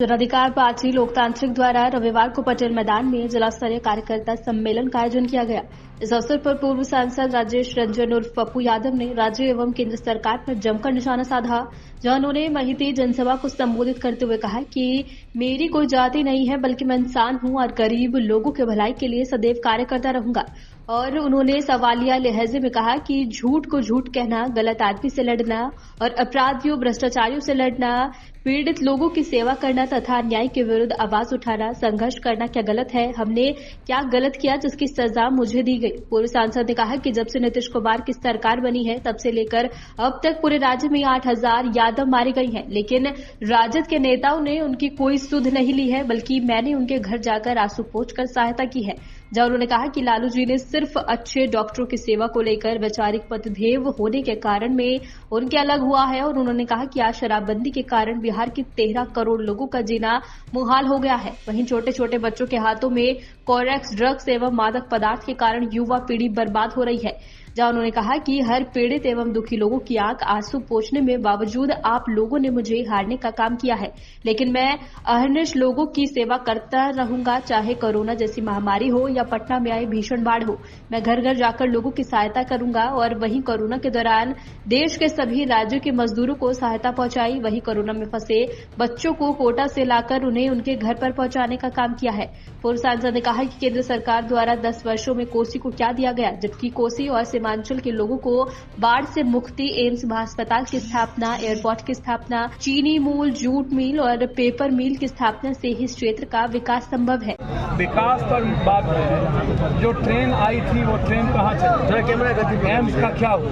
जनाधिकार party लोकतांत्रिक द्वारा रविवार को पटेल मैदान में जिला स्तरीय कार्यकर्ता सम्मेलन का आयोजन किया गया। इस अवसर पर पूर्व सांसद राजेश रंजन उर्फ पप्पू यादव ने राज्य एवं केंद्र सरकार पर जमकर निशाना साधा, जहां उन्होंने महिती जनसभा को संबोधित करते हुए कहा कि मेरी कोई जाति नहीं है, बल्कि मैं इंसान हूं और गरीब लोगों के भलाई के लिए सदैव कार्य करता रहूंगा। और उन्होंने सवालिया लहजे में कहा कि झूठ को झूठ कहना, गलत आदमी से लड़ना और अपराधियों भ्रष्टाचारियों से लड़ना, पीड़ित लोगों की सेवा करना तथा अन्याय के विरुद्ध आवाज उठाना, संघर्ष करना क्या गलत है? हमने क्या गलत किया जिसकी सजा मुझे दी गई? पूर्व सांसद ने कहा कि जब से नीतीश कुमार की सरकार बनी है तब से लेकर अब तक पूरे राज्य में 8,000 यादव मारे गए हैं, लेकिन राजद के नेताओं ने उनकी कोई सुध नहीं ली है, बल्कि मैंने उनके घर जाकर आंसू पोंछकर सहायता की है। जहां उन्होंने कहा कि लालू जी ने सिर्फ अच्छे डॉक्टरों की सेवा को लेकर वैचारिक पथदेव होने के कारण में उनके अलग हुआ है, और उन्होंने कहा कि आज शराबबंदी के कारण बिहार के 13 करोड़ लोगों का जीना मुहाल हो गया है। वहीं छोटे छोटे बच्चों के हाथों में कोरेक्स ड्रग्स एवं मादक पदार्थ के कारण युवा पीढ़ी बर्बाद हो रही है। जहां उन्होंने कहा कि हर पीड़ित एवं दुखी लोगों की आंख आंसू पोंछने में बावजूद आप लोगों ने मुझे हारने का काम किया है, लेकिन मैं अहर्निश लोगों की सेवा करता रहूंगा, चाहे कोरोना जैसी महामारी हो या पटना में आई भीषण बाढ़ हो। मैं घर घर जाकर लोगों की सहायता करूंगा। और वहीं कोरोना के दौरान देश के सभी राज्यों के मजदूरों को सहायता पहुंचाई। वहीं कोरोना में फंसे बच्चों को कोटा से लाकर उन्हें उनके घर पर पहुंचाने का काम किया है। पूर्व सांसद ने कहा कि केंद्र सरकार द्वारा 10 वर्षों में कोसी को क्या दिया गया, जबकि कोसी और सीमांचल के लोगों को बाढ़ से मुक्ति, एम्स अस्पताल की स्थापना, एयरपोर्ट की स्थापना, चीनी मूल जूट मिल और पेपर मिल की स्थापना से ही इस क्षेत्र का विकास संभव है। विकास पर बात है, जो ट्रेन आई थी वो ट्रेन कहाँ चली? एम्स का क्या हुआ?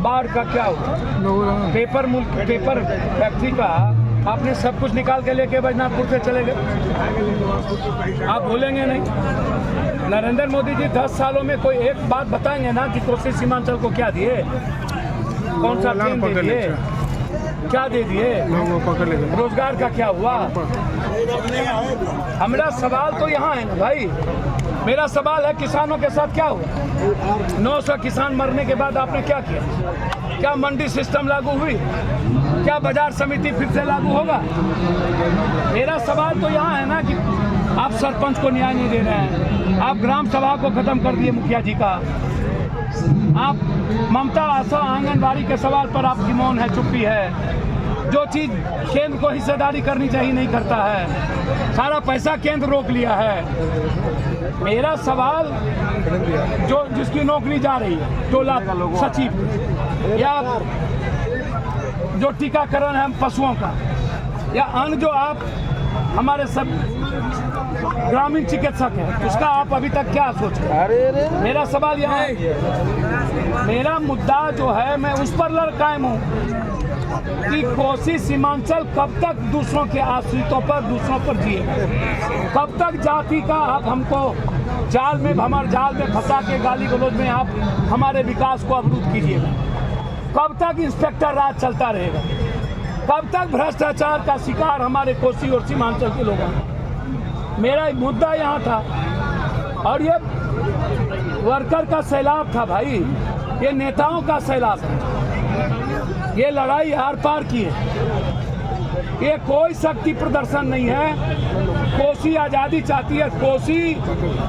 बाढ़ का क्या हुआ? पेपर फैक्ट्री का आपने सब कुछ निकाल के लेके बजनापुर से चले गए। आप भूलेंगे नहीं। नरेंद्र मोदी जी 10 सालों में कोई एक बात बताएंगे ना कि कोसी सीमांचल को क्या दिए, कौन सा ट्रेन दे दिए, क्या दे दिए, रोजगार का क्या हुआ? हमारा सवाल तो यहाँ है ना भाई। मेरा सवाल है किसानों के साथ क्या हुआ? 900 किसान मरने के बाद आपने क्या किया? क्या मंडी सिस्टम लागू हुई? क्या बाजार समिति फिर से लागू होगा? मेरा सवाल तो यहाँ है ना कि आप सरपंच को न्याय नहीं दे रहे हैं, आप ग्राम सभा को खत्म कर दिए मुखिया जी का, आप ममता आशा आंगनबाड़ी के सवाल पर आपकी मौन है, चुप्पी है। जो चीज केंद्र को हिस्सेदारी करनी चाहिए नहीं करता है, सारा पैसा केंद्र रोक लिया है। मेरा सवाल जो जिसकी नौकरी जा रही है, टोला सचिव या जो टीकाकरण है पशुओं का, या अन्य जो आप हमारे सब ग्रामीण चिकित्सक हैं, उसका आप अभी तक क्या सोच रहे हैं? मेरा सवाल यहाँ है, मेरा मुद्दा जो है मैं उस पर कायम हूँ कि कोसी सीमांचल कब तक दूसरों के आश्रितों पर, दूसरों पर जिए? कब तक जाति का आप हमको जाल में, हमारे जाल में फंसा के गाली गलौज में आप हमारे विकास को अवरुद्ध कीजिएगा? कब तक इंस्पेक्टर राज चलता रहेगा? कब तक भ्रष्टाचार का शिकार हमारे कोसी और सीमांचल के लोग हैं? मेरा मुद्दा यहाँ था, और ये वर्कर का सैलाब था भाई, ये नेताओं का सैलाब है। ये लड़ाई आर पार की है, ये कोई शक्ति प्रदर्शन नहीं है। कोसी आज़ादी चाहती है, कोसी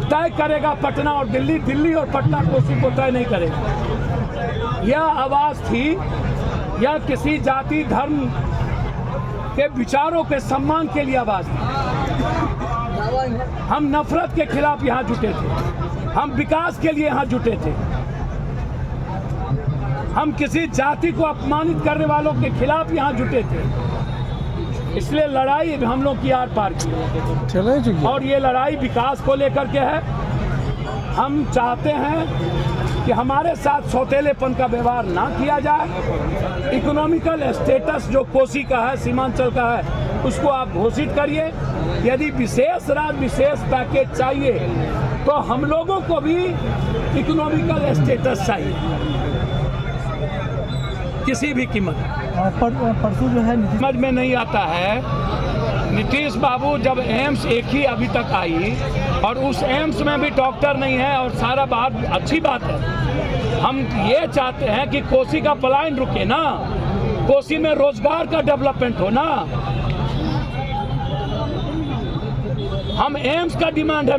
तय करेगा पटना और दिल्ली, दिल्ली और पटना कोसी को तय नहीं करेगा। यह आवाज़ थी, यह किसी जाति धर्म के विचारों के सम्मान के लिए आवाज़ थी। हम नफरत के खिलाफ यहाँ जुटे थे, हम विकास के लिए यहाँ जुटे थे, हम किसी जाति को अपमानित करने वालों के खिलाफ यहाँ जुटे थे। इसलिए लड़ाई हम लोग की आर पार की, और ये लड़ाई विकास को लेकर के है। हम चाहते हैं कि हमारे साथ सौतेलेपन का व्यवहार ना किया जाए। इकोनॉमिकल स्टेटस जो कोसी का है, सीमांचल का है, उसको आप घोषित करिए। यदि विशेष राज्य विशेष पैकेज चाहिए तो हम लोगों को भी इकोनॉमिकल स्टेटस चाहिए किसी भी कीमत। परसों जो है समझ में नहीं आता है, नीतीश बाबू जब एम्स एक ही अभी तक आई और उस एम्स में भी डॉक्टर नहीं है, और सारा बात अच्छी बात है। हम ये चाहते हैं कि कोसी का पलायन रुके ना, कोसी में रोजगार का डेवलपमेंट हो ना। हम एम्स का डिमांड है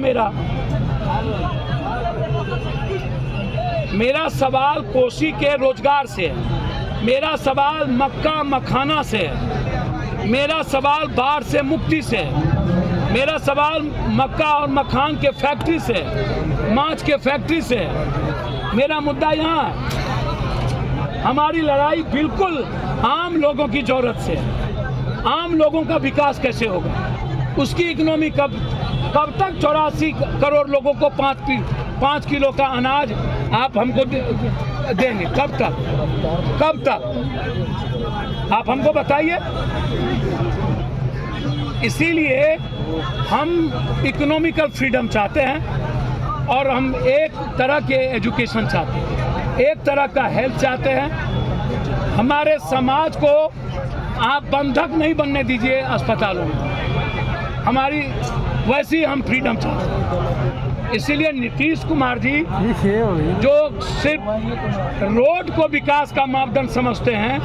मेरा सवाल कोसी के रोजगार से है, मेरा सवाल मक्का मखाना से है, मेरा सवाल बाढ़ से मुक्ति से है, मेरा सवाल मक्का और मखान के फैक्ट्री से, माछ के फैक्ट्री से है। मेरा मुद्दा यहाँ है, हमारी लड़ाई बिल्कुल आम लोगों की जरूरत से है। आम लोगों का विकास कैसे होगा, उसकी इकोनॉमी कब तक 84 करोड़ लोगों को 5 किलो का अनाज आप हमको देंगे, कब तक आप हमको बताइए। इसीलिए हम इकोनॉमिकल फ्रीडम चाहते हैं और हम एक तरह के एजुकेशन चाहते हैं, एक तरह का हेल्थ चाहते हैं। हमारे समाज को आप बंधक नहीं बनने दीजिए अस्पतालों में, हमारी वैसी हम फ्रीडम चाहते हैं। इसीलिए नीतीश कुमार जी जो सिर्फ रोड को विकास का मापदंड समझते हैं,